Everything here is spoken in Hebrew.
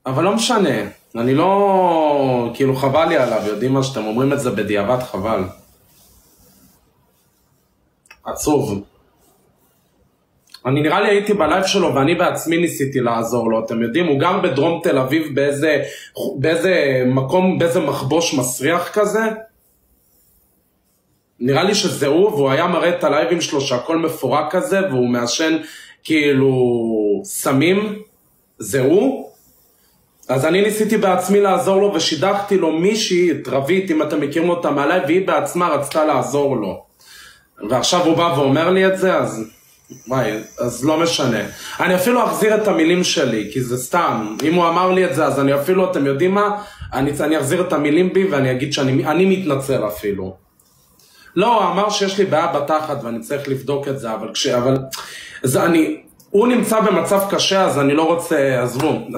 אבל לא משנה, אני לא, כאילו חבל לי עליו, יודעים מה שאתם אומרים את זה בדיעבד, חבל. עצוב. אני נראה לי הייתי בלייב שלו ואני בעצמי ניסיתי לעזור לו, אתם יודעים, הוא גר בדרום תל אביב באיזה מקום, באיזה מחבוש מסריח כזה. נראה לי שזה הוא, והוא היה מראה את הלייבים שלו שהכל מפורק כזה, והוא מעשן כאילו סמים, זה הוא. אז אני ניסיתי בעצמי לעזור לו ושידכתי לו מישהי, את רבית, אם אתם מכירים אותה מהלייב, והיא בעצמה רצתה לעזור לו. ועכשיו הוא בא ואומר לי את זה, אז לא משנה. אני אפילו אחזיר את המילים שלי, כי זה סתם. אם הוא אמר לי את זה, אז אני אפילו, אתם יודעים מה? אני אחזיר את המילים בי ואני אגיד שאני מתנצל אפילו. לא, הוא אמר שיש לי בעיה בתחת ואני צריך לבדוק את זה, אבל הוא נמצא במצב קשה, אז אני לא רוצה, עזבו.